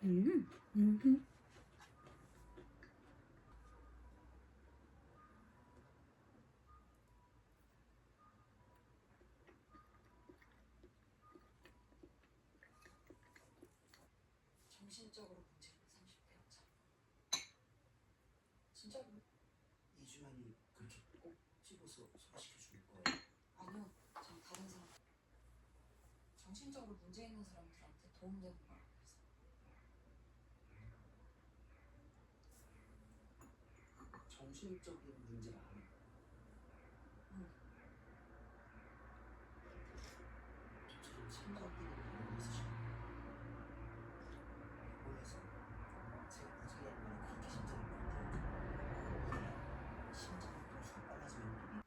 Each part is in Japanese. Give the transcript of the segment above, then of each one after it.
음, 음. 정신적으로 문제 있는 30대 여자. 진짜로? 이주환이 그렇게 꼭 집어서 소화시켜 줄 거예요? 아니요. 전 다른 사람. 정신적으로 문제 있는 사람들한테 도움되는 걸 알아서. 정신적인 문제가 아니고 응. 저처럼 심장 뛰는 이런 거 있으시면 몰라서 제가 나중에 하는 말이 그렇게 심장이 빨라요. 심장이 도수가 빨라지면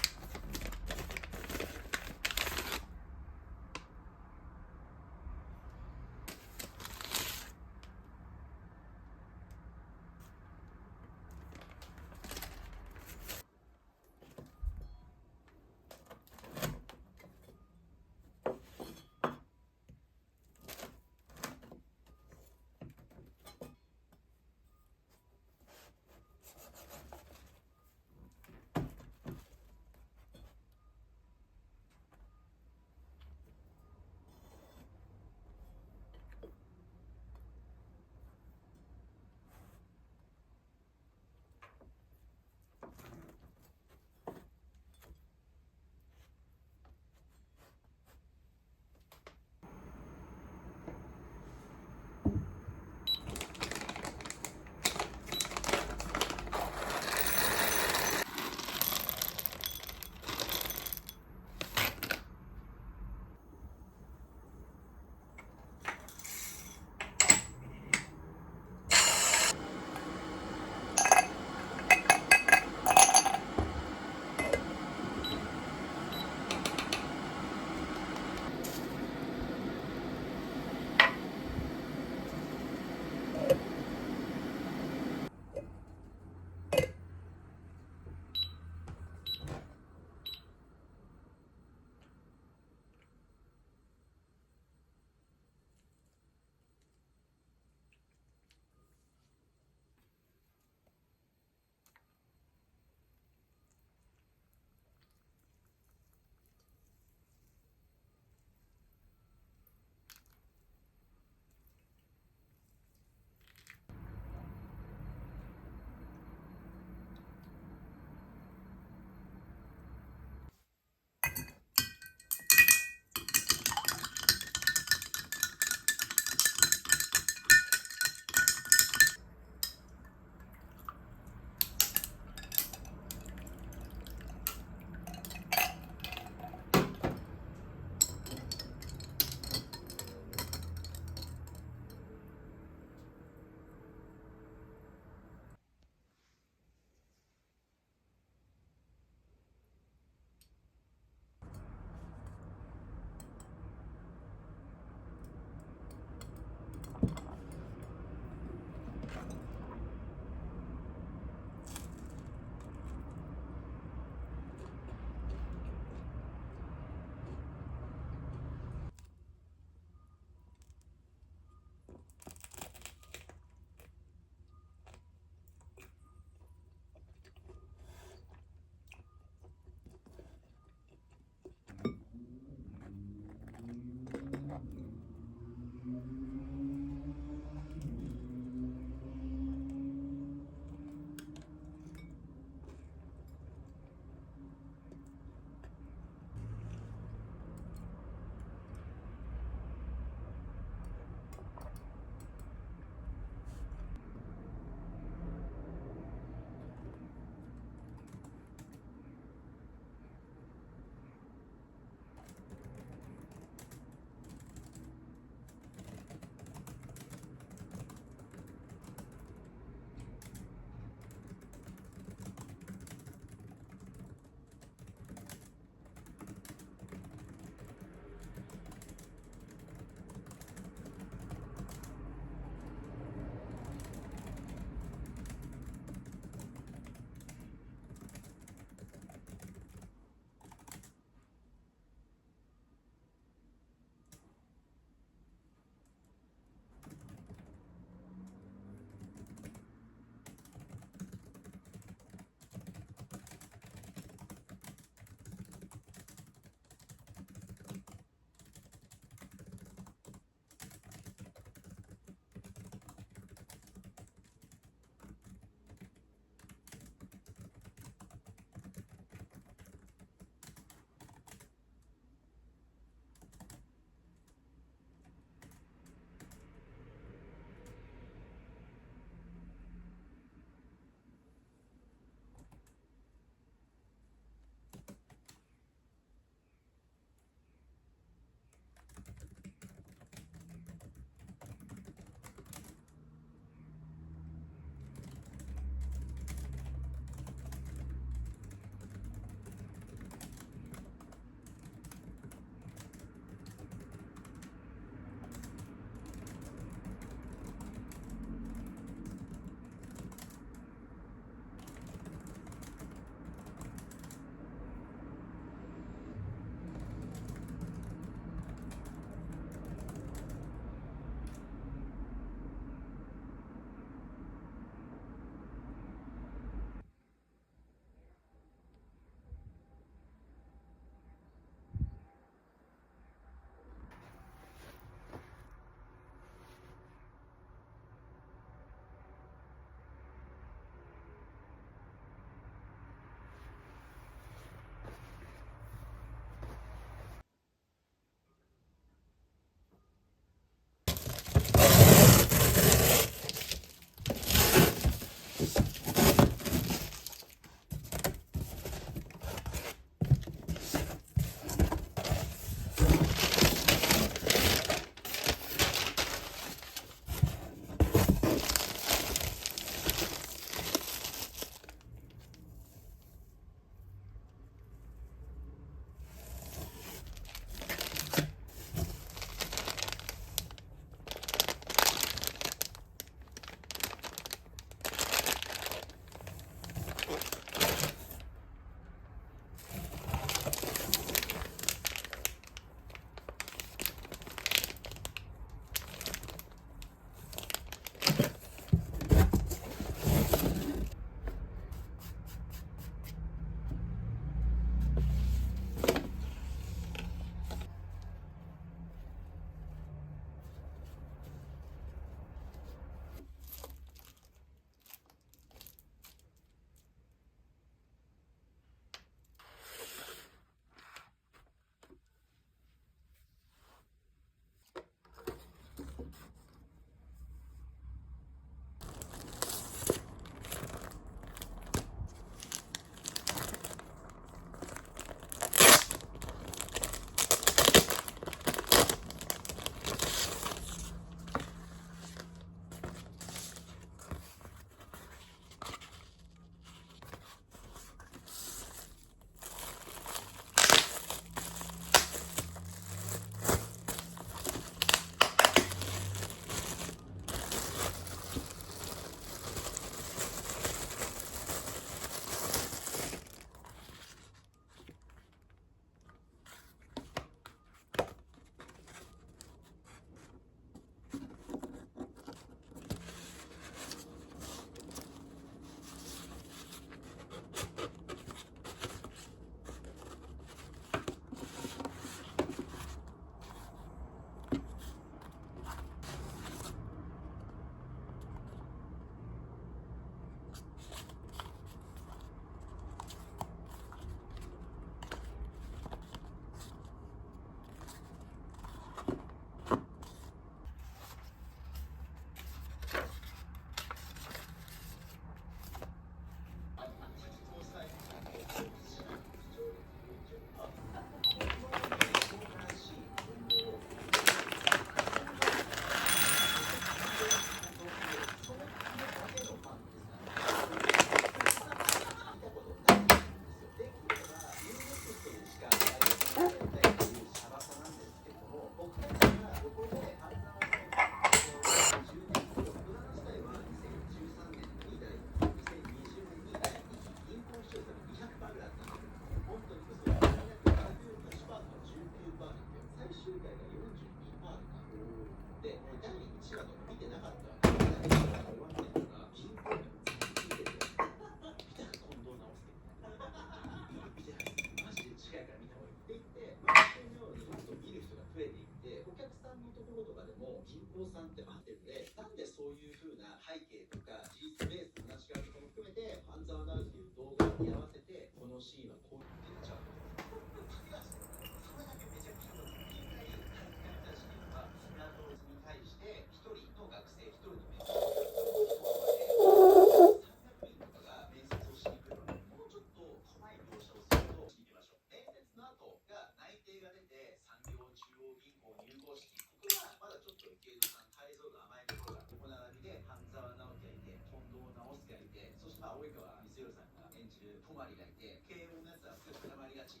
割がいて、慶応のやつはすぐ絡まりがち。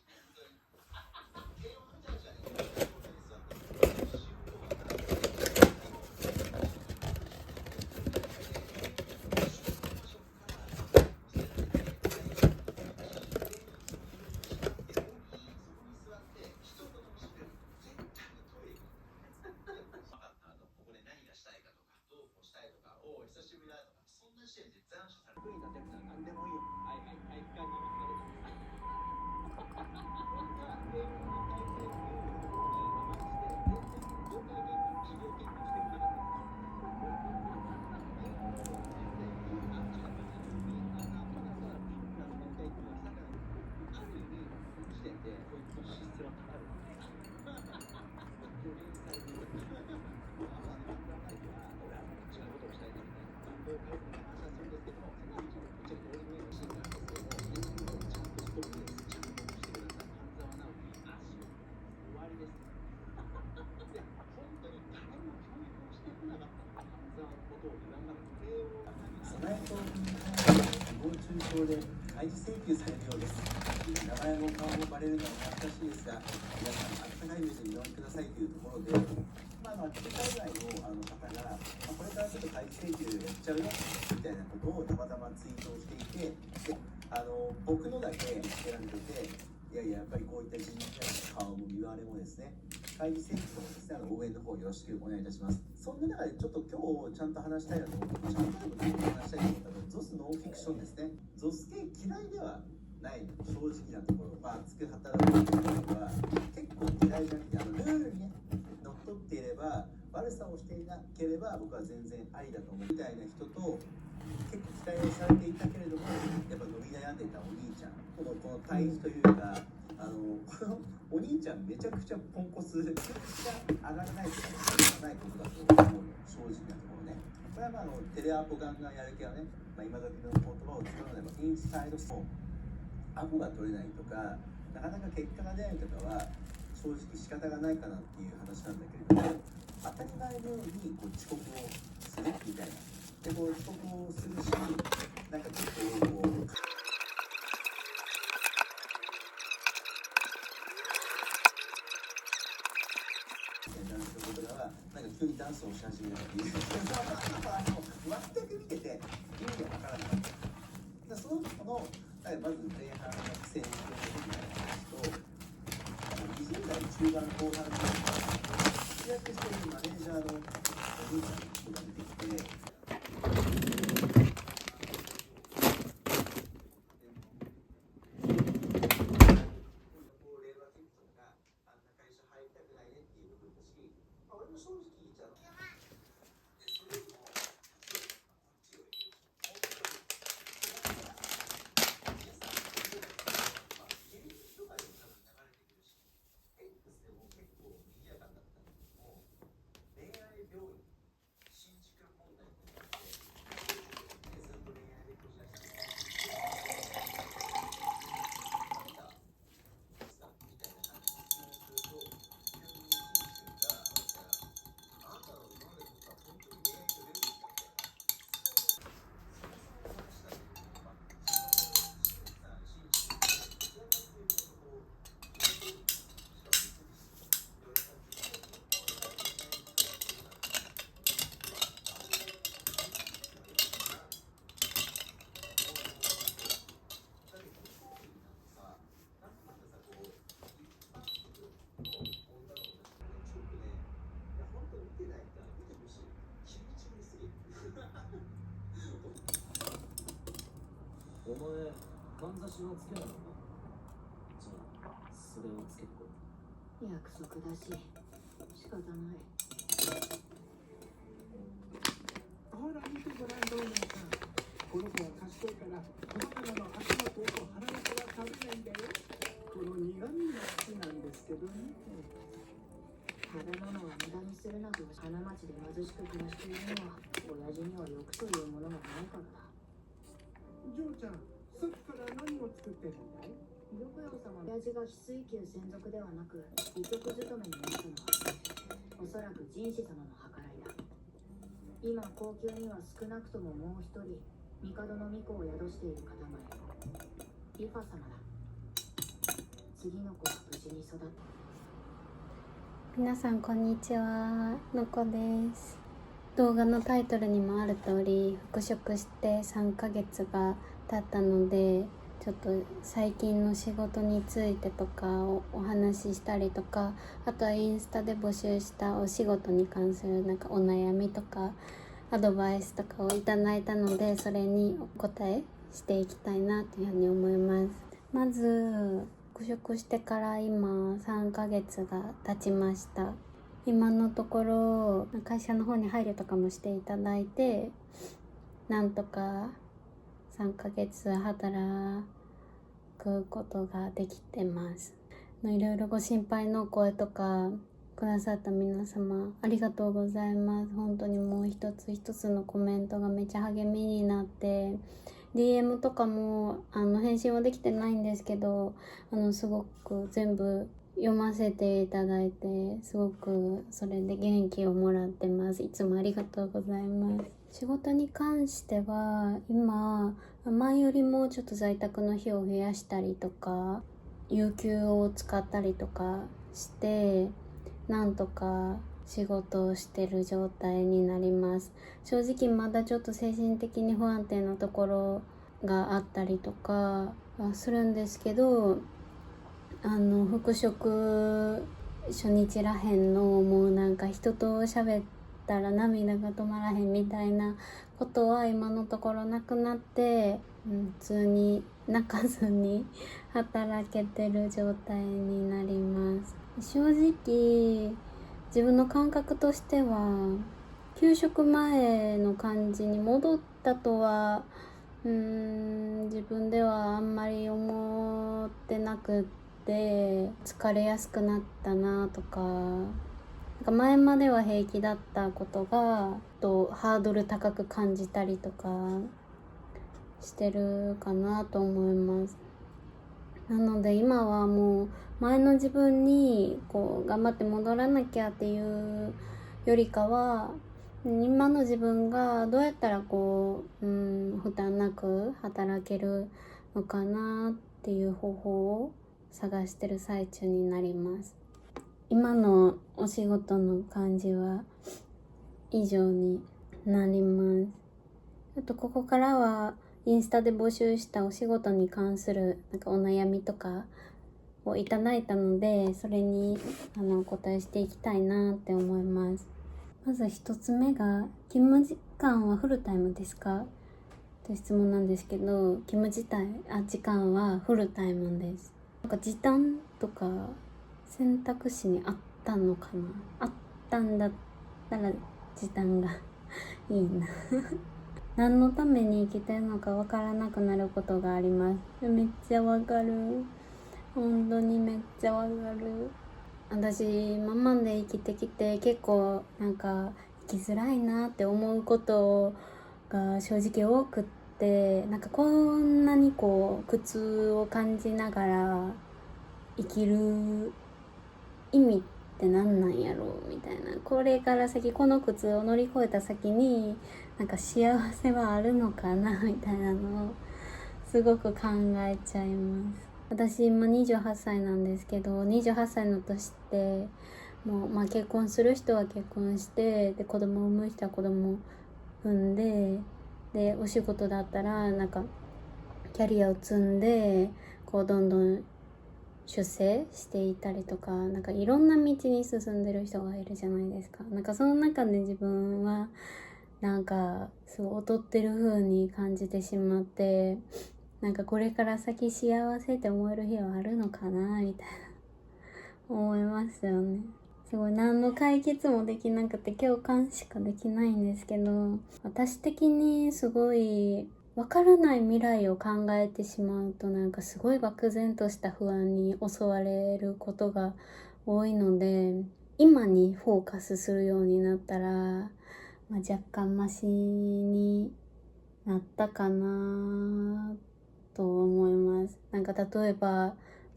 慶応の人たちはね、久しぶりだとか、そんな時点で斬首される。役に立てるなら何でもいいよ。はいはい、体育館に分かれてます。こんな英語の体制というところに我慢して、全然業界研究、企業研究してこなかったんですよ。英語の先生、あっちが別にパナソナフィンランドの研究はさからある意味、この時点でこいつの資質はかかるわけです。助言されている。まあまあ、なんだかんだ俺は違うことをしたいなみたいな。こういう話はするんですけども、そのうちぶっちゃけ俺のシーンなんですけども、研究をちゃんとストップです。ちゃんとしてください。半沢直樹、足を終わりです。で、本当に誰も教育をしてこなかったので、半沢のことを言わなくて、早苗と誹謗中傷で開示請求されるようです。名前も顔もバレるのは恥ずかしいですが、皆さん、あったかい目で見守ってくださいというところで、世界外の方が、これからちょっと開示請求やっちゃうよみたいなことをたまたまツイートをしていて、で僕のだけ選んでて、いやいや、やっぱりこういった人事の顔も見割れもですね、開示請求もですね、応援の方よろしくお願いいたします。そんな中でちょっと今日ちゃんと話したいなと思って、ちゃんとでも話したいと思ったのは、ゾスノンフィクションですね。ゾス系嫌いではない正直なところ、熱く働くというのは結構嫌いじゃなくて、ルールにね、のっとっていれば、悪さをしていなければ僕は全然ありだと思うみたいな人と、結構期待をされていたけれども、やっぱ伸び悩んでいたお兄ちゃん、この対比というか、このお兄ちゃんめちゃくちゃポンコツ、めちゃくちゃ上がらないとかないことだと思うの、正直なところね。これはテレアポガンガンやる気はね、今時の言葉を使うのでインサイドストーン、アポが取れないとか、なかなか結果が出ないとかは正直仕方がないかなっていう話なんだけれども、当たり前のように遅刻をするみたいな。で遅刻をするし、なんかちょっと男性のことがなんか急にダンスをし始めるっていう全く見てて意味がわからなかった。その子のまず前半の苦戦みたいな話と、20代中盤後半の活躍しているマネージャーのお兄さんの人が出てきて、俺も正直言っちゃう。お前、かんざしはつけないのか。じゃあ、それをつけてこい。約束だし、仕方ない。ほら見てごらん、どうなんか。この子は賢いからバナナの足のと腹の子は食べないんだよ。この苦味が好きなんですけどね。食べ物は無駄にするなと花町で貧しく暮らしているのは親父には欲というものがないからだ。ジョーちゃん、さっきから何を作ってるんだい？玉葉様、親父が翡翠宮専属ではなく医局勤めになったのはおそらく神子様の計らいだ。今皇宮には少なくとももう一人帝の御子を宿している方がいる。リファ様だ。次の子は無事に育った。皆さんこんにちは、のこです。動画のタイトルにもある通り、復職して3ヶ月が経ったので、ちょっと最近の仕事についてとかをお話ししたりとか、あとはインスタで募集したお仕事に関するなんかお悩みとかアドバイスとかをいただいたので、それにお答えしていきたいなというふうに思います。まず復職してから今3ヶ月が経ちました。今のところ会社の方に配慮とかもしていただいて、なんとか3ヶ月働くことができてます。いろいろご心配のお声とかくださった皆様ありがとうございます。本当にもう一つ一つのコメントがめっちゃ励みになって、DM とかも返信はできてないんですけど、すごく全部読ませていただいて、すごくそれで元気をもらってます。いつもありがとうございます。仕事に関しては今前よりもちょっと在宅の日を増やしたりとか、有給を使ったりとかしてなんとか仕事をしてる状態になります。正直まだちょっと精神的に不安定なところがあったりとかはするんですけど、復職初日らへんのもうなんか人と喋ったら涙が止まらへんみたいなことは今のところなくなって、普通に泣かずに働けてる状態になります。正直自分の感覚としては休職前の感じに戻ったとは自分ではあんまり思ってなくって、疲れやすくなったなとか、前までは平気だったことがハードル高く感じたりとかしてるかなと思います。なので今はもう前の自分に頑張って戻らなきゃっていうよりかは、今の自分がどうやったら負担なく働けるのかなっていう方法を探してる最中になります。今のお仕事の感じは以上になります。あとここからはインスタで募集したお仕事に関するお悩みとかをいただいたので、それにお答えしていきたいなって思います。まず一つ目が、勤務時間はフルタイムですかという質問なんですけど、勤務時間はフルタイムです。時短とか選択肢にあったのかな。あったんだったら時短がいいな何のために生きてるのかわからなくなることがあります。めっちゃわかる。本当にめっちゃわかる。私今まで生きてきて結構生きづらいなって思うことが正直多くって、こんなに苦痛を感じながら生きる意味って何なんやろうみたいな、これから先この苦痛を乗り越えた先に幸せはあるのかなみたいなのをすごく考えちゃいます。私今28歳なんですけど、28歳の年ってもう結婚する人は結婚して、で子供を産む人は子供を産んで、でお仕事だったらキャリアを積んでどんどん出世していたりとか、いろんな道に進んでる人がいるじゃないですか。その中で自分はすごい劣ってる風に感じてしまって、これから先幸せって思える日はあるのかなみたいな思いますよね。すごい何の解決もできなくて共感しかできないんですけど、私的にすごいわからない未来を考えてしまうとすごい漠然とした不安に襲われることが多いので、今にフォーカスするようになったら、若干マシになったかなと思います。例えば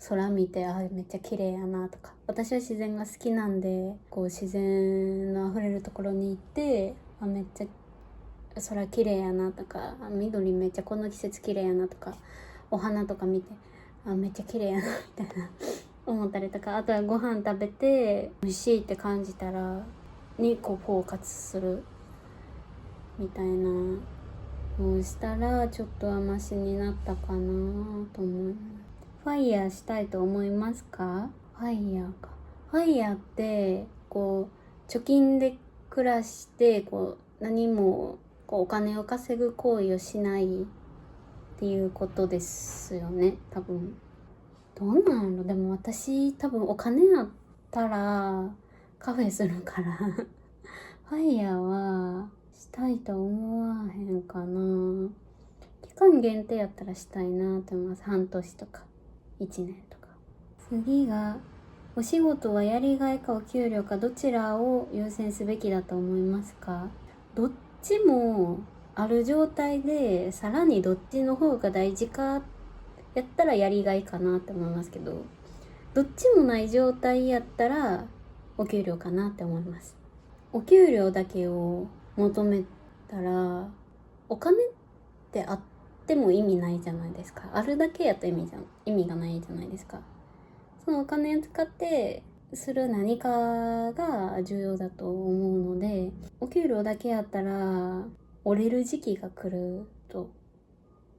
空見てめっちゃ綺麗やなとか、私は自然が好きなんで自然のあふれるところに行ってめっちゃ空綺麗やなとか、緑めっちゃこの季節綺麗やなとかお花とか見てめっちゃ綺麗やなみたいな思ったりとか、あとはご飯食べて美味しいって感じたらにこうフォーカスするみたいなのをしたらちょっとはマシになったかなと思います。ファイヤーしたいと思いますか？ファイヤーか。ファイヤーってこう貯金で暮らしてこう何もこうお金を稼ぐ行為をしないっていうことですよね、多分。どうなんやろ。でも私多分お金あったらカフェするからファイヤーはしたいと思わへんかな。期間限定やったらしたいなと思います。半年とか1年とか。次がお仕事はやりがいかお給料かどちらを優先すべきだと思いますか？どっちもある状態でさらにどっちの方が大事かやったらやりがいかなって思いますけど、どっちもない状態やったらお給料かなって思います。お給料だけを求めたらお金ってあっても意味ないじゃないですか。あるだけやったら意味がないじゃないですか。そのお金を使ってする何かが重要だと思うので、お給料だけやったら折れる時期が来ると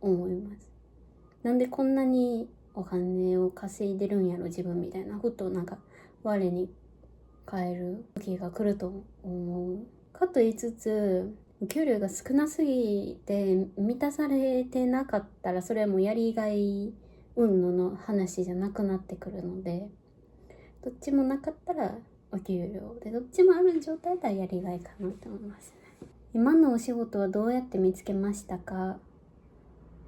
思います。なんでこんなにお金を稼いでるんやろ自分みたいなふとなんか我に返る時が来ると思う。かと言いつつお給料が少なすぎて満たされてなかったらそれはもうやりがい云々の話じゃなくなってくるので、どっちもなかったらお給料で、どっちもある状態ではやりがいかなと思いますね。今のお仕事はどうやって見つけましたか？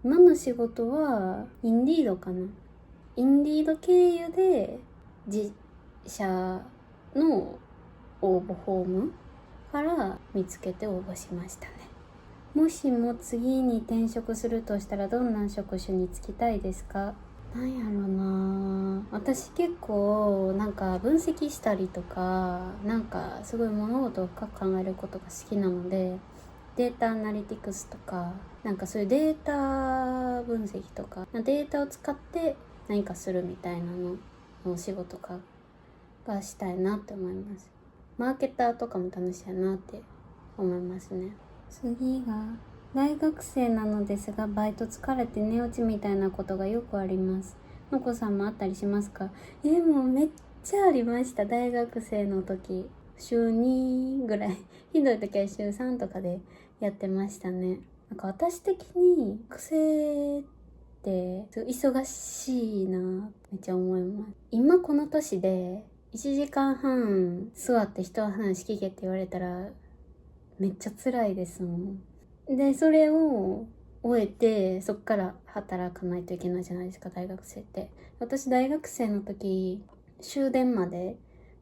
今の仕事はインディードかな。インディード経由で自社の応募フォームから見つけて応募しましたね。もしも次に転職するとしたらどんな職種に就きたいですか？なんやろな。私結構なんか分析したりとかなんかすごい物事を深く考えることが好きなので、データアナリティクスとかなんかそういうデータ分析とかデータを使って何かするみたいなのお仕事がしたいなって思います。マーケターとかも楽しいなって思いますね。次が大学生なのですがバイト疲れて寝落ちみたいなことがよくあります。のこさんもあったりしますか？もうめっちゃありました。大学生の時週2ぐらいひどい時は週3とかでやってましたね。なんか私的に癖って忙しいなめっちゃ思います。今この年で1時間半座って人の話聞けって言われたらめっちゃ辛いですもん。でそれを終えてそっから働かないといけないじゃないですか、大学生って。私大学生の時終電まで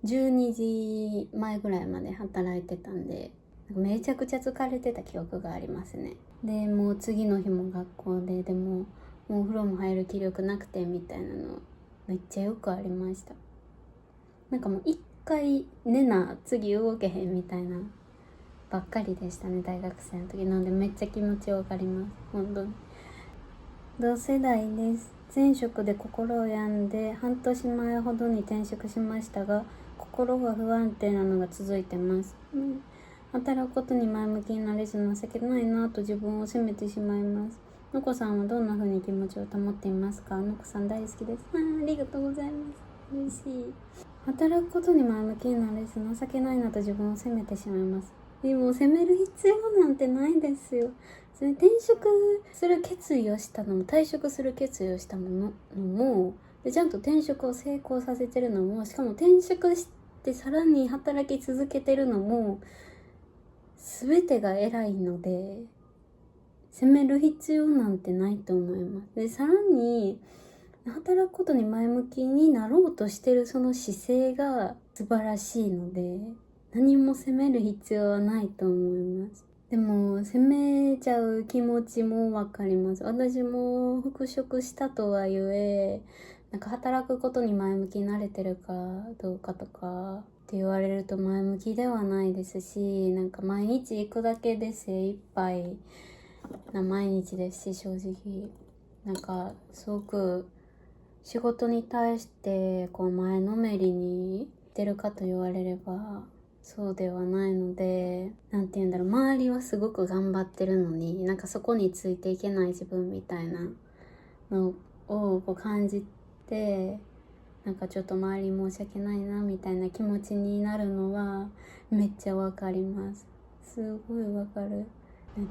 12時前ぐらいまで働いてたんでめちゃくちゃ疲れてた記憶がありますね。でもう次の日も学校でもうお風呂も入る気力なくてみたいなのめっちゃよくありました。なんかもう一回寝な次動けへんみたいなばっかりでしたね、大学生の時。なんでめっちゃ気持ちわかります、本当に。同世代です。前職で心を病んで半年前ほどに転職しましたが心が不安定なのが続いてます、働くことに前向きになれず情けないなと自分を責めてしまいます。のこさんはどんな風に気持ちを保っていますか？のこさん大好きです。ありがとうございます。嬉しい。働くことに前向きになれず情けないなと自分を責めてしまいます。でも責める必要なんてないですよ。転職する決意をしたのも退職する決意をしたのもでちゃんと転職を成功させてるのも、しかも転職してさらに働き続けてるのも全てが偉いので責める必要なんてないと思います。でさらに働くことに前向きになろうとしてるその姿勢が素晴らしいので何も責める必要はないと思います。でも責めちゃう気持ちもわかります。私も復職したとはいえなんか働くことに前向きになれてるかどうかとかって言われると前向きではないですし、なんか毎日行くだけで精一杯な毎日ですし、正直なんかすごく仕事に対してこう前のめりにしてるかと言われればそうではないので、なんて言うんだろう、周りはすごく頑張ってるのになんかそこについていけない自分みたいなのをこう感じて、なんかちょっと周り申し訳ないなみたいな気持ちになるのはめっちゃわかります。すごいわかる。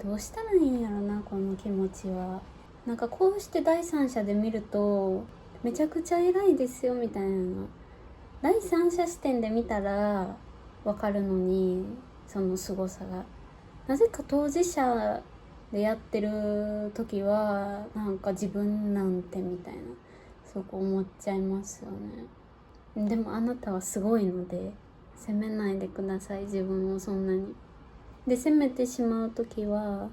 どうしたらいいんやろな、この気持ちは。なんかこうして第三者で見るとめちゃくちゃ偉いですよみたいなの第三者視点で見たらわかるのに、その凄さがなぜか当事者でやってる時はなんか自分なんてみたいなそう思っちゃいますよね。でもあなたはすごいので責めないでください、自分をそんなに。で責めてしまう時は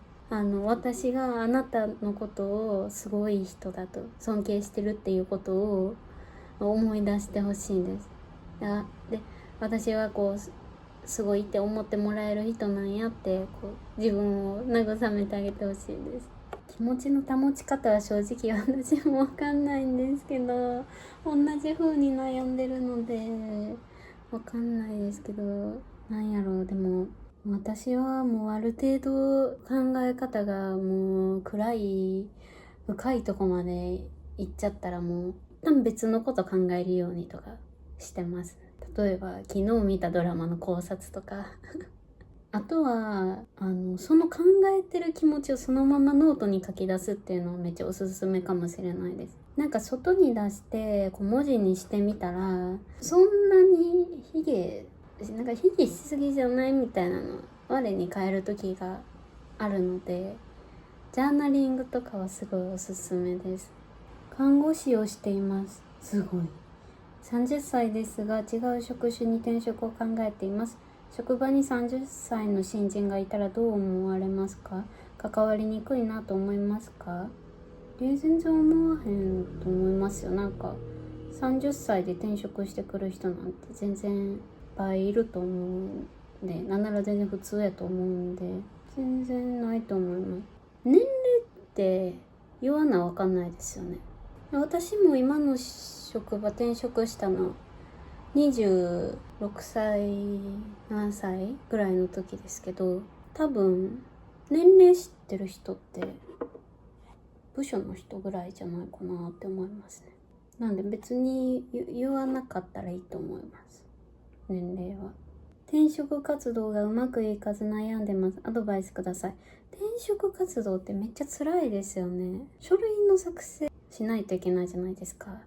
私があなたのことをすごい人だと尊敬してるっていうことを思い出してほしいんです。で私はこうすごいって思ってもらえる人なんやってこう自分を慰めてあげてほしいです。気持ちの保ち方は正直私も分かんないんですけど、同じ風に悩んでるので分かんないですけど、なんやろう。でも私はもうある程度考え方がもう暗い深いとこまで行っちゃったらもう一旦別のこと考えるようにとかしてます。例えば昨日見たドラマの考察とかあとはその考えてる気持ちをそのままノートに書き出すっていうのはめっちゃおすすめかもしれないです。なんか外に出してこう文字にしてみたらそんなに卑下しすぎじゃないみたいなの我に返る時があるので、ジャーナリングとかはすごいおすすめです。看護師をしています。すごい。30歳ですが違う職種に転職を考えています。職場に30歳の新人がいたらどう思われますか？関わりにくいなと思いますか？全然思わへんと思いますよ。なんか30歳で転職してくる人なんて全然いっぱいいると思うんで、なんなら全然普通やと思うんで全然ないと思います。年齢って言わなわかんないですよね。私も今の職場転職したの26歳7歳ぐらいの時ですけど、多分年齢知ってる人って部署の人ぐらいじゃないかなって思いますね。なんで別に言わなかったらいいと思います。年齢は。転職活動がうまくいかず悩んでます。アドバイスください。転職活動ってめっちゃ辛いですよね。書類の作成しないといけないじゃないですか。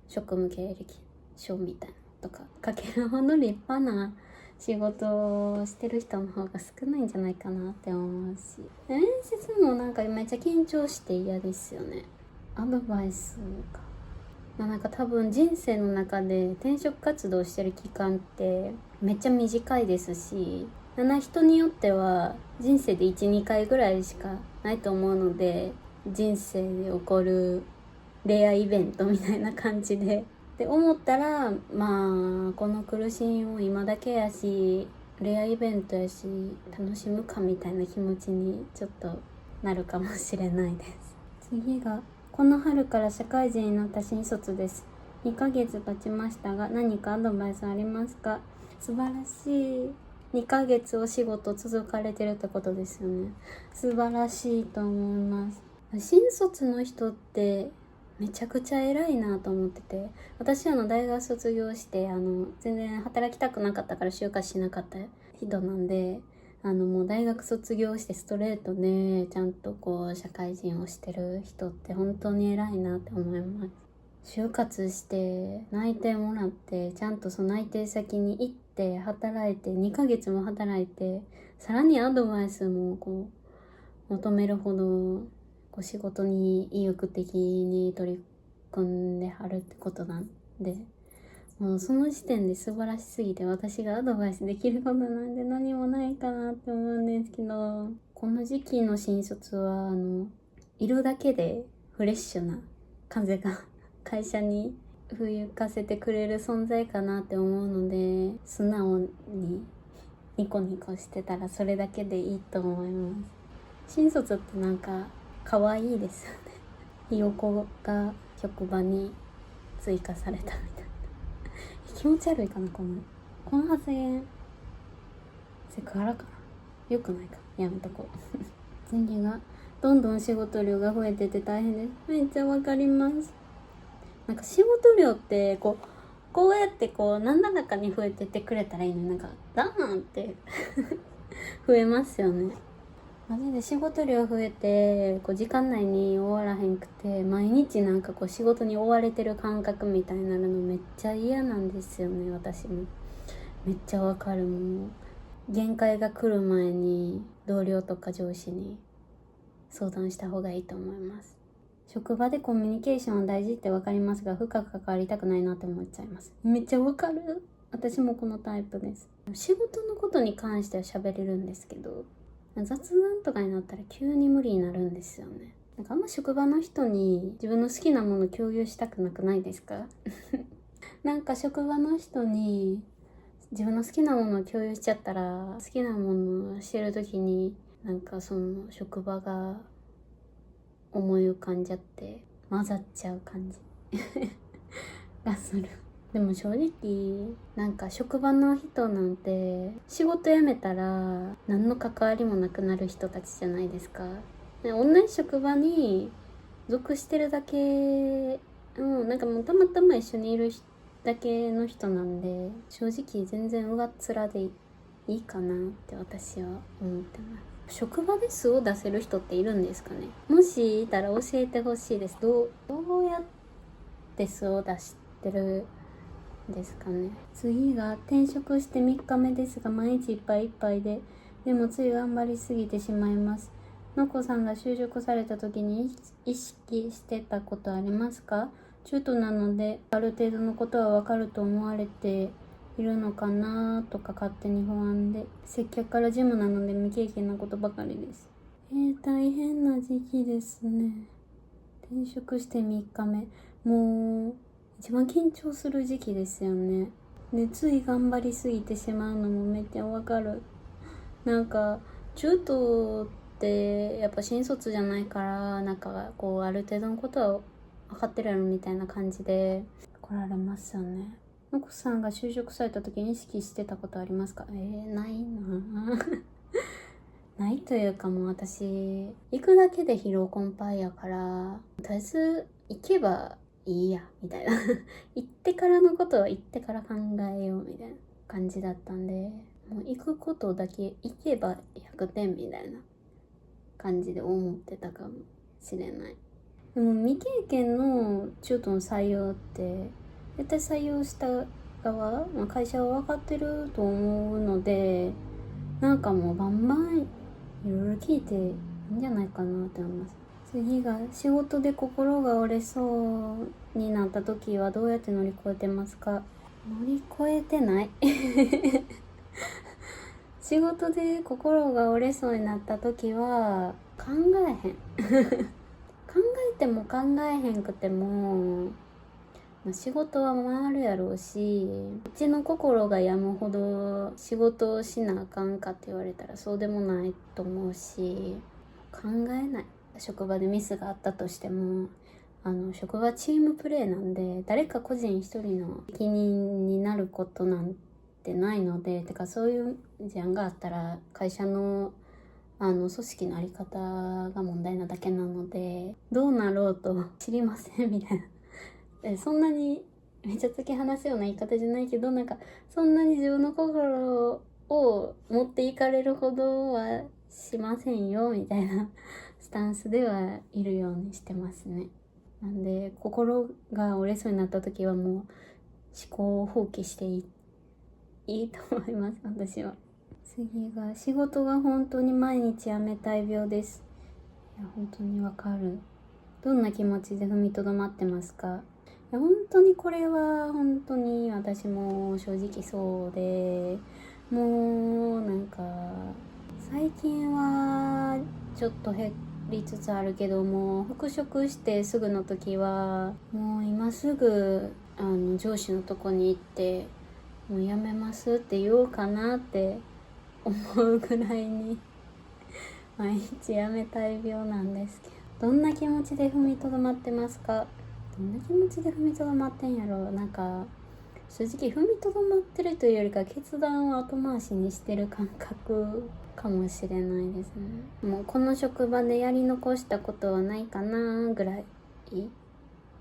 職務経歴書みたいなとか書けるほど立派な仕事をしてる人の方が少ないんじゃないかなって思うし、面接もなんかめっちゃ緊張して嫌ですよね。アドバイスか、なんか多分人生の中で転職活動してる期間ってめっちゃ短いですし、人によっては人生で 1,2 回ぐらいしかないと思うので、人生で起こるレアイベントみたいな感じでって思ったら、まあこの苦しみも今だけやしレアイベントやし楽しむかみたいな気持ちにちょっとなるかもしれないです。次がこの春から社会人になった新卒です。2ヶ月経ちましたが何かアドバイスありますか？素晴らしい。2ヶ月お仕事続かれてるってことですよね。素晴らしいと思います。新卒の人ってめちゃくちゃ偉いなと思ってて、私大学卒業して全然働きたくなかったから就活しなかった人なんで、もう大学卒業してストレートでちゃんとこう社会人をしてる人って本当に偉いなって思います。就活して内定もらってちゃんとその内定先に行って働いて2ヶ月も働いて、さらにアドバイスもこう求めるほどこう仕事に意欲的に取り組んではるってことなんで、もうその時点で素晴らしすぎて私がアドバイスできることなんて何もないかなって思うんですけど、この時期の新卒はいるだけでフレッシュな風が会社に吹かせてくれる存在かなって思うので、素直にニコニコしてたらそれだけでいいと思います。新卒ってなんか可愛いですよね。ひよこが職場に追加されたみたいな気持ち悪いかな、この発言セクハラかな、よくないか、やめとこう次がどんどん仕事量が増えてて大変です。めっちゃわかります。なんか仕事量ってこうやって何らかに増えてってくれたらいいのに、なんかダーンって増えますよね。マジで仕事量増えて時間内に終わらへんくて、毎日なんか仕事に追われてる感覚みたいになるのめっちゃ嫌なんですよね。私もめっちゃわかる。もう限界が来る前に同僚とか上司に相談した方がいいと思います。職場でコミュニケーションは大事ってわかりますが、深く関わりたくないなって思っちゃいます。めっちゃわかる。私もこのタイプです。仕事のことに関しては喋れるんですけど、雑談とかになったら急に無理になるんですよね。なんかあんま職場の人に自分の好きなもの共有したくなくないですかなんか職場の人に自分の好きなものを共有しちゃったら、好きなものをしてる時になんかその職場が思い浮かんじゃって混ざっちゃう感じがする。でも正直なんか職場の人なんて仕事辞めたら何の関わりもなくなる人たちじゃないですか。で同じ職場に属してるだけ、なんかもうたまたま一緒にいるだけの人なんで、正直全然上っ面でいいかなって私は思ってます。職場で素を出せる人っているんですかね。もしいたら教えてほしいです。どうやって素を出してるんですかね。次が転職して3日目ですが、毎日いっぱいいっぱいでもつい頑張りすぎてしまいます。のこさんが就職された時に意識してたことありますか？中途なのである程度のことはわかると思われているのかなとか勝手に不安で、接客から事務なので未経験なことばかりです。大変な時期ですね。転職して3日目、もう一番緊張する時期ですよね。でつい頑張りすぎてしまうのもめっちゃわかる。なんか中途ってやっぱ新卒じゃないから、なんかある程度のことは分かってるやろみたいな感じで来られますよね。のこさんが就職された時に意識してたことありますか？ないなないというか、もう私行くだけで疲労困憊やから、とりあえず行けばいいやみたいな行ってからのことは行ってから考えようみたいな感じだったんで、もう行くことだけ行けば100点みたいな感じで思ってたかもしれない。でも未経験の中途の採用って絶対採用した側、会社は分かってると思うので、なんかもうバンバンいろいろ聞いていいんじゃないかなって思います。次が仕事で心が折れそうになった時はどうやって乗り越えてますか？乗り越えてない仕事で心が折れそうになった時は考えへん考えても考えへんくても、仕事は回るやろうし、うちの心が病むほど仕事をしなあかんかって言われたらそうでもないと思うし、考えない。職場でミスがあったとしても、職場チームプレーなんで、誰か個人一人の責任になることなんてないので、てかそういう事案があったら会社の組織のあり方が問題なだけなので、どうなろうと知りませんみたいなそんなにめっちゃ突き放すような言い方じゃないけど、なんかそんなに自分の心を持っていかれるほどはしませんよみたいなスタンスではいるようにしてますね。なんで心が折れそうになった時はもう思考を放棄していいと思います、私は。次が仕事が本当に毎日辞めたい病です。いや本当にわかる。どんな気持ちで踏みとどまってますか？いや本当にこれは本当に私も正直そうで、もうなんか最近はちょっと減りつつあるけども、復職してすぐの時はもう今すぐ上司のとこに行ってもう辞めますって言おうかなって思うぐらいに毎日辞めたい病なんですけど、どんな気持ちで踏みとどまってますか？どんな気持ちで踏みとどまってんやろ。なんか正直踏みとどまってるというよりか決断を後回しにしてる感覚かもしれないですね。もうこの職場でやり残したことはないかなぐらい。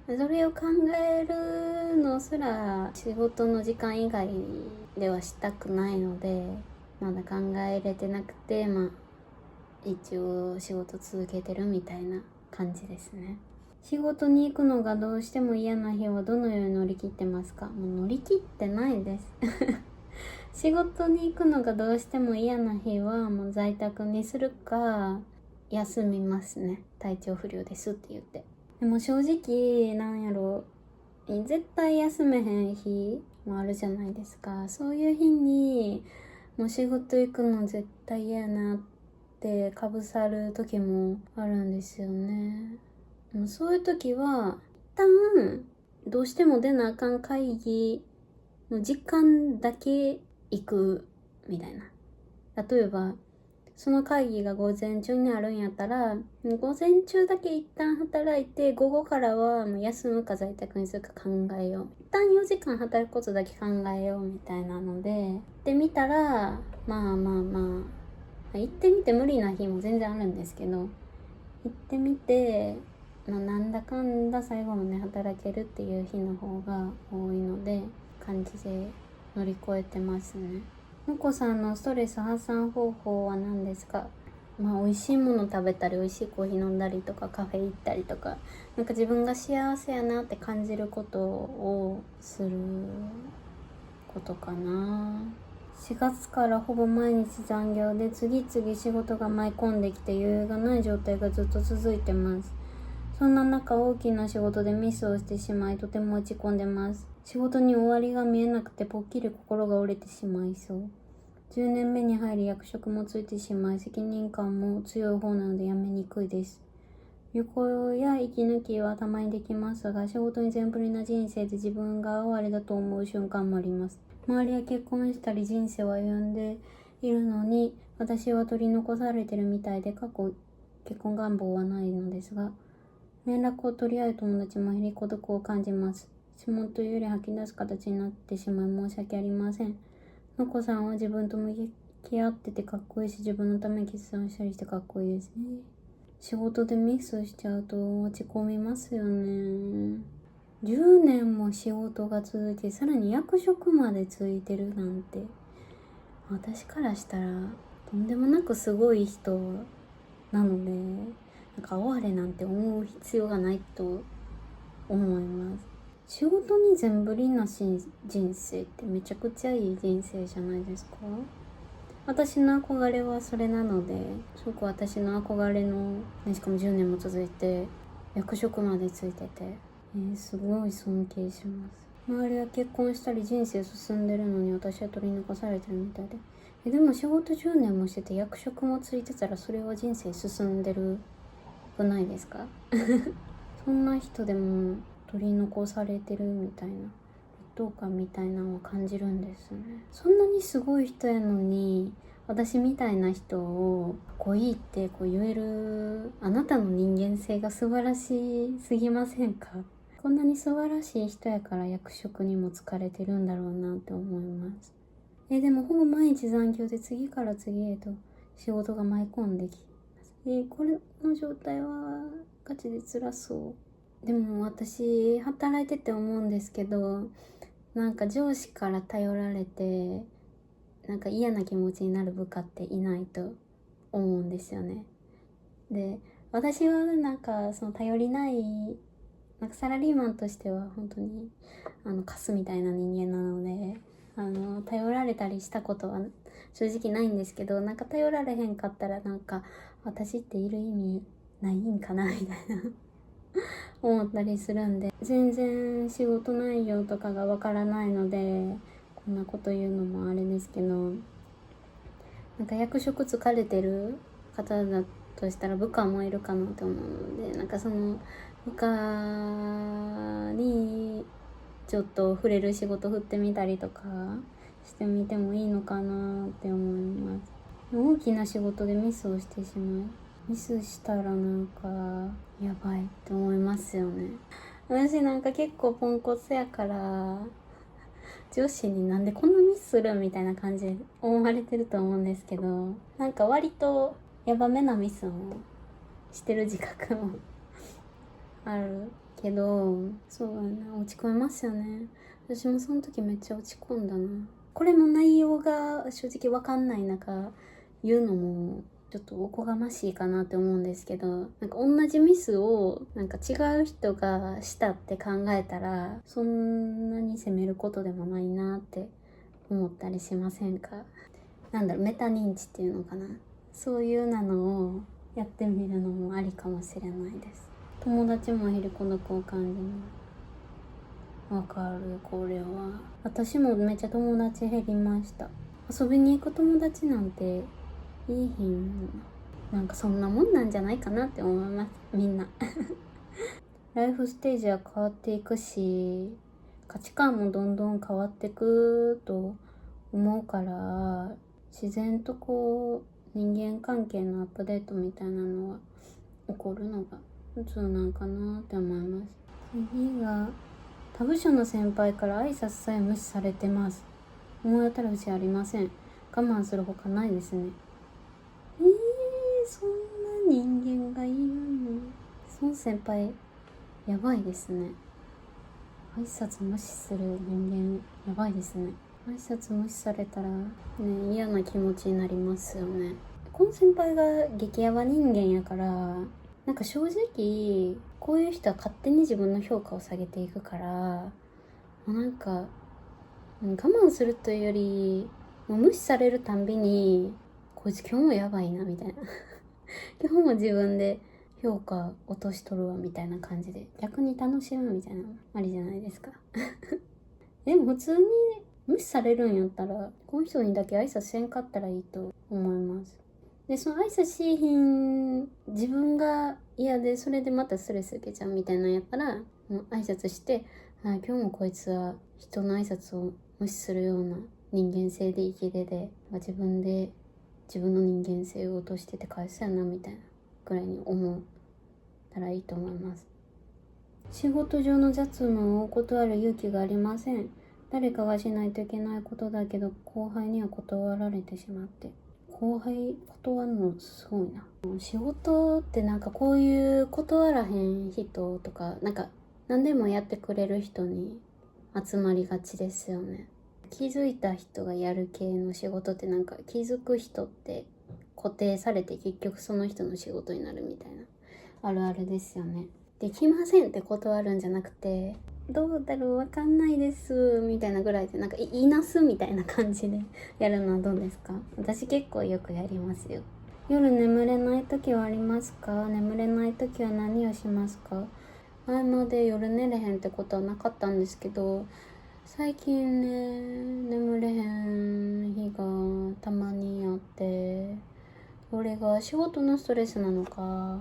それを考えるのすら仕事の時間以外ではしたくないので、まだ考えれてなくて、一応仕事続けてるみたいな感じですね。仕事に行くのがどうしても嫌な日はどのように乗り切ってますか？もう乗り切ってないです仕事に行くのがどうしても嫌な日はもう在宅にするか休みますね。体調不良ですって言って。でも正直絶対休めへん日もあるじゃないですか。そういう日にもう仕事行くの絶対嫌やなってかぶさる時もあるんですよね。そういう時は一旦どうしても出なあかん会議の時間だけ行くみたいな。例えばその会議が午前中にあるんやったら午前中だけ一旦働いて午後からはもう休むか在宅にするか考えよう。一旦4時間働くことだけ考えようみたいなので見たら行ってみて無理な日も全然あるんですけど、行ってみてなんだかんだ最後まで働けるっていう日の方が多いので感じで乗り越えてますね。のこさんのストレス発散方法は何ですか？美味しいもの食べたり美味しいコーヒー飲んだりとかカフェ行ったりとか、自分が幸せやなって感じることをすることかな。4月からほぼ毎日残業で次々仕事が舞い込んできて余裕がない状態がずっと続いてます。そんな中大きな仕事でミスをしてしまいとても落ち込んでます。仕事に終わりが見えなくてぽっきり心が折れてしまいそう。10年目に入り役職もついてしまい責任感も強い方なので辞めにくいです。旅行や息抜きはたまにできますが仕事に全振りな人生で自分が哀れだと思う瞬間もあります。周りは結婚したり人生を歩んでいるのに私は取り残されてるみたいで結婚願望はないのですが連絡を取り合う友達も減り孤独を感じます。仕事より吐き出す形になってしまい申し訳ありません。のこさんは自分と向き合っててかっこいいし自分のために決断したりしてかっこいいですね。仕事でミスしちゃうと落ち込みますよね。10年も仕事が続いてさらに役職までついてるなんて私からしたらとんでもなくすごい人なので哀れなんて思う必要がないと思います。仕事に全振りなし人生ってめちゃくちゃいい人生じゃないですか。私の憧れはそれなので、すごく私の憧れの、しかも10年も続いて役職までついてて、すごい尊敬します。周りは結婚したり人生進んでるのに私は取り残されてるみたいで、でも仕事10年もしてて役職もついてたらそれは人生進んでるくないですかそんな人でも取り残されてるみたいな劣等感みたいなのを感じるんですね。そんなにすごい人やのに私みたいな人をかっこいいって言えるあなたの人間性が素晴らしすぎませんか？こんなに素晴らしい人やから役職にも疲れてるんだろうなって思います。でもほぼ毎日残業で次から次へと仕事が舞い込んできます。これの状態はガチで辛そう。でも私働いてて思うんですけど上司から頼られて嫌な気持ちになる部下っていないと思うんですよね。で私はその頼りないサラリーマンとしては本当にカスみたいな人間なので頼られたりしたことは正直ないんですけど頼られへんかったら私っている意味ないんかなみたいな思ったりするんで全然仕事内容とかがわからないのでこんなこと言うのもあれですけど役職疲れてる方だとしたら部下もいるかなと思うのでその部下にちょっと触れる仕事振ってみたりとかしてみてもいいのかなって思います。大きな仕事でミスをしてしまう。ミスしたらやばいって思いますよね。私なんか結構ポンコツやから上司になんでこんなミスするみたいな感じで思われてると思うんですけど、なんか割とヤバめなミスをしてる自覚もあるけど、そうだな、落ち込みますよね。私もその時めっちゃ落ち込んだな。これも内容が正直わかんない中言うのもちょっとおこがましいかなって思うんですけど、なんか同じミスをなんか違う人がしたって考えたらそんなに責めることでもないなって思ったりしませんか？なんだろう、メタ認知っていうのかな、そういうなのをやってみるのもありかもしれないです。友達も減り子の交換でもわかる。これは私もめっちゃ友達減りました。遊びに行く友達なんていいひん。なんかそんなもんなんじゃないかなって思います、みんなライフステージは変わっていくし、価値観もどんどん変わっていくと思うから、自然とこう人間関係のアップデートみたいなのは起こるのが普通なんかなって思います。次が他部署の先輩から挨拶さえ無視されてます。思い当たる節ありません。我慢するほかないですね。そんな人間がいるの？その先輩やばいですね。挨拶無視する人間やばいですね。挨拶無視されたらね、嫌な気持ちになりますよね。この先輩が激ヤバ人間やから、なんか正直こういう人は勝手に自分の評価を下げていくから、なんか我慢するというよりもう無視されるたんびに、こいつ今日もやばいなみたいな今日も自分で評価落としとるわみたいな感じで逆に楽しむみたいなのありじゃないですかでも普通に無視されるんやったらこの人にだけ挨拶せんかったらいいと思います。でその挨拶しひん自分が嫌で、それでまたストレス受けちゃうみたいなのやったら、もう挨拶して、今日もこいつは人の挨拶を無視するような人間性で生きてて、自分で自分の人間性を落としてて返すやなみたいなくらいに思ったらいいと思います。仕事上の雑務を断る勇気がありません。誰かがしないといけないことだけど後輩には断られてしまって。後輩断るのすごいな。仕事ってなんかこういう断らへん人とか、なんか何でもやってくれる人に集まりがちですよね。気づいた人がやる系の仕事ってなんか気づく人って固定されて結局その人の仕事になるみたいなあるあるですよね。できませんって断るんじゃなくて、どうだろうわかんないですみたいなぐらいでなんかいなすみたいな感じでやるのはどうですか？私結構よくやりますよ。夜眠れない時はありますか？眠れない時は何をしますか？前まで夜寝れへんってことはなかったんですけど、最近ね眠れへん日がたまにあって、これが仕事のストレスなのか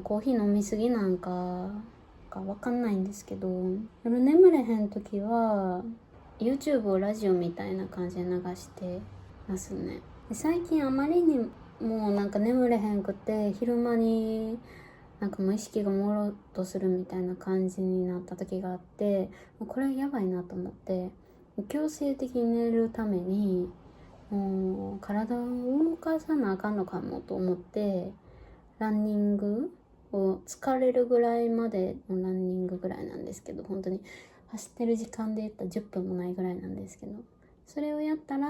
コーヒー飲みすぎなんかわかんないんですけど、夜眠れへん時は YouTube をラジオみたいな感じで流してますね。で最近あまりにもなんか眠れへんくて、昼間になんか無意識が朦朧とするみたいな感じになった時があって、これやばいなと思って強制的に寝るためにもう体を動かさなあかんのかもと思ってランニングを疲れるぐらいまでのランニングぐらいなんですけど、本当に走ってる時間で言ったら10分もないぐらいなんですけど、それをやったら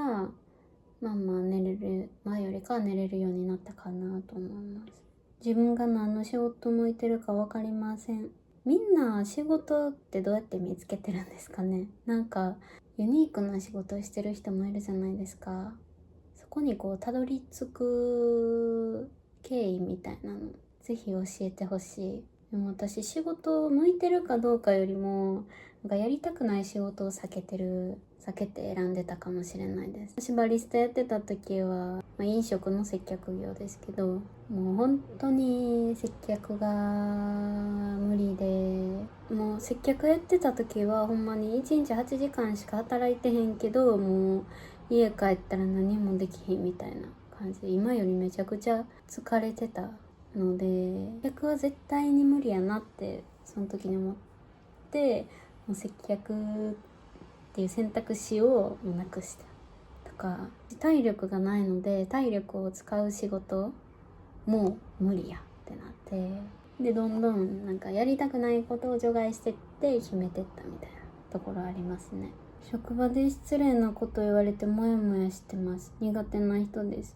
まあ寝れる、前よりかは寝れるようになったかなと思います。自分が何の仕事向いてるか分かりません。みんな仕事ってどうやって見つけてるんですかね。なんかユニークな仕事をしてる人もいるじゃないですか。そこにこうたどり着く経緯みたいなのぜひ教えてほしい。でも私仕事向いてるかどうかよりもなんかやりたくない仕事を避けて選んでたかもしれないです。私バリスタやってた時は、飲食の接客業ですけど、もう本当に接客が無理で、もう接客やってた時はほんまに1日8時間しか働いてへんけど、もう家帰ったら何もできへんみたいな感じで、今よりめちゃくちゃ疲れてたので、客は絶対に無理やなってその時に思って、もう接客っていう選択肢をなくしたとか、体力がないので体力を使う仕事もう無理やってなって、でどんどんなんかやりたくないことを除外してって決めてったみたいなところありますね。職場で失礼なこと言われてモヤモヤしてます。苦手な人です。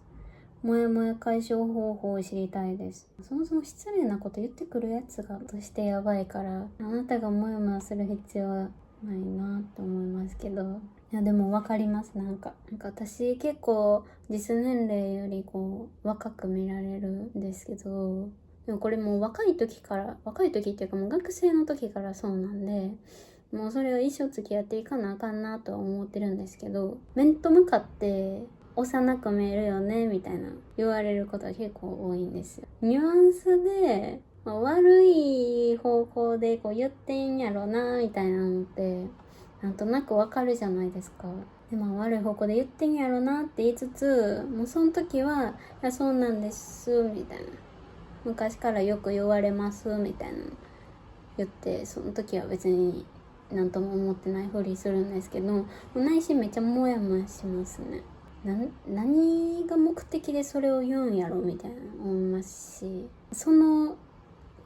モヤモヤ解消方法を知りたいです。そもそも失礼なこと言ってくるやつがとしてやばいから、あなたがモヤモヤする必要はないなって思いますけど、いやでも分かります。なんか私結構実年齢より若く見られるんですけど、でもこれもう若い時っていうかもう学生の時からそうなんで、もうそれを一生付き合っていかなあかんなとは思ってるんですけど、面と向かって幼く見えるよねみたいな言われることは結構多いんですよ。ニュアンスで悪い方向で言ってんやろなみたいなのってなんとなくわかるじゃないですか。でも悪い方向で言ってんやろなって言いつつ、もうその時は「いやそうなんです」みたいな、昔からよく言われますみたいな言って、その時は別に何とも思ってないふりするんですけど、もう内心めっちゃモヤモヤしますね。何が目的でそれを言うんやろみたいな思いますし、その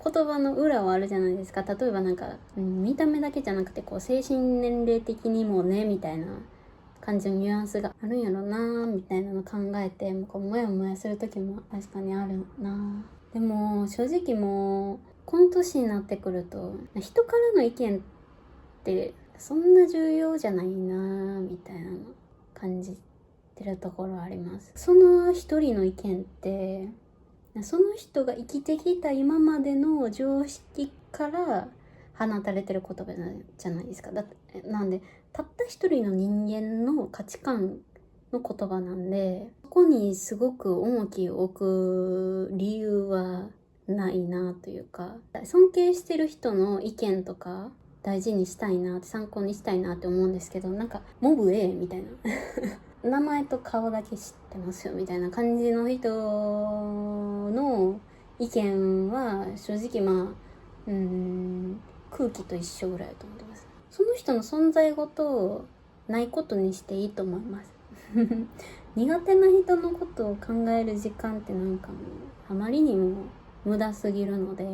言葉の裏はあるじゃないですか。例えばなんか、見た目だけじゃなくて精神年齢的にもねみたいな感じのニュアンスがあるんやろなみたいなの考えて、モヤモヤする時も確かにあるな。でも正直もうこの年になってくると人からの意見ってそんな重要じゃないなみたいなの感じてるところあります。その一人の意見ってその人が生きてきた今までの常識から放たれてる言葉じゃないですか。なんでたった一人の人間の価値観の言葉なんで、そこにすごく重きを置く理由はないなというか、尊敬してる人の意見とか大事にしたいなって、参考にしたいなって思うんですけど、なんかモブ A みたいな名前と顔だけ知ってますよみたいな感じの人の意見は正直空気と一緒ぐらいだと思ってます。その人の存在ごとないことにしていいと思います苦手な人のことを考える時間ってなんかもうあまりにも無駄すぎるので、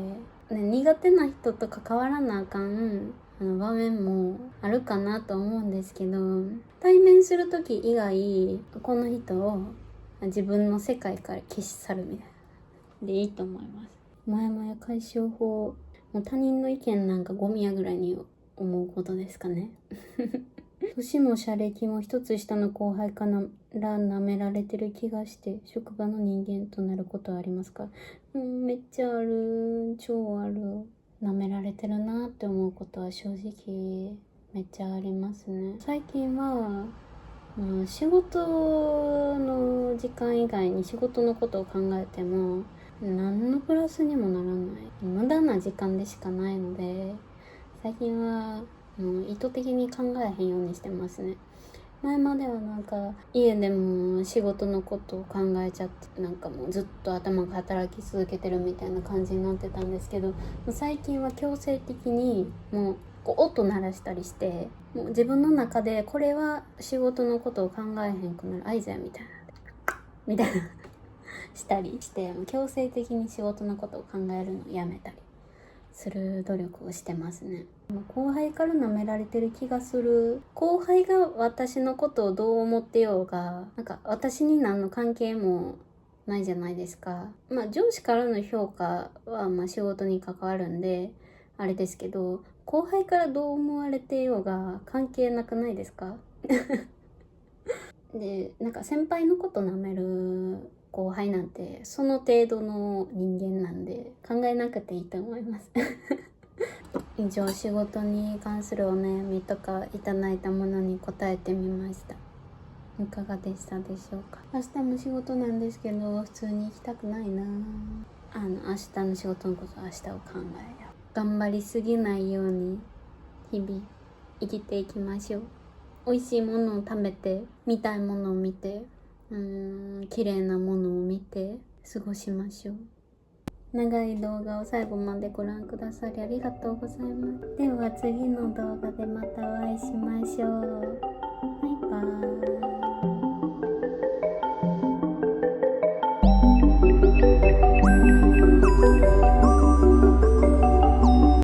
苦手な人と関わらなあかん場面もあるかなと思うんですけど、対面する時以外この人を自分の世界から消し去るみたいなでいいと思います。モヤモヤ解消法、もう他人の意見なんかゴミやぐらいに思うことですかね年も社歴も一つ下の後輩から舐められてる気がして職場の人間となることはありますか？めっちゃある、超ある。舐められてるなって思うことは正直めっちゃありますね。最近は仕事の時間以外に仕事のことを考えても何のプラスにもならない無駄な時間でしかないので、最近は意図的に考えへんようにしてますね。前まではなんか家でも仕事のことを考えちゃって、なんかもうずっと頭が働き続けてるみたいな感じになってたんですけど、最近は強制的にもう音鳴らしたりして、もう自分の中でこれは仕事のことを考えへんくなる合図やみたいなしたりして、強制的に仕事のことを考えるのをやめたりする努力をしてますね。後輩から舐められてる気がする。後輩が私のことをどう思ってようが、なんか私に何の関係もないじゃないですか。上司からの評価は仕事に関わるんであれですけど、後輩からどう思われてようが関係なくないですかで、なんか先輩のこと舐める後輩なんてその程度の人間なんで考えなくていいと思います以上、仕事に関するお悩みとかいただいたものに答えてみました。いかがでしたでしょうか。明日も仕事なんですけど普通に行きたくないな。明日の仕事のことは明日を考えよう。頑張りすぎないように日々生きていきましょう。美味しいものを食べて、見たいものを見て、綺麗なものを見て過ごしましょう。長い動画を最後までご覧くださりありがとうございます。では次の動画でまたお会いしましょう。バイバーイ。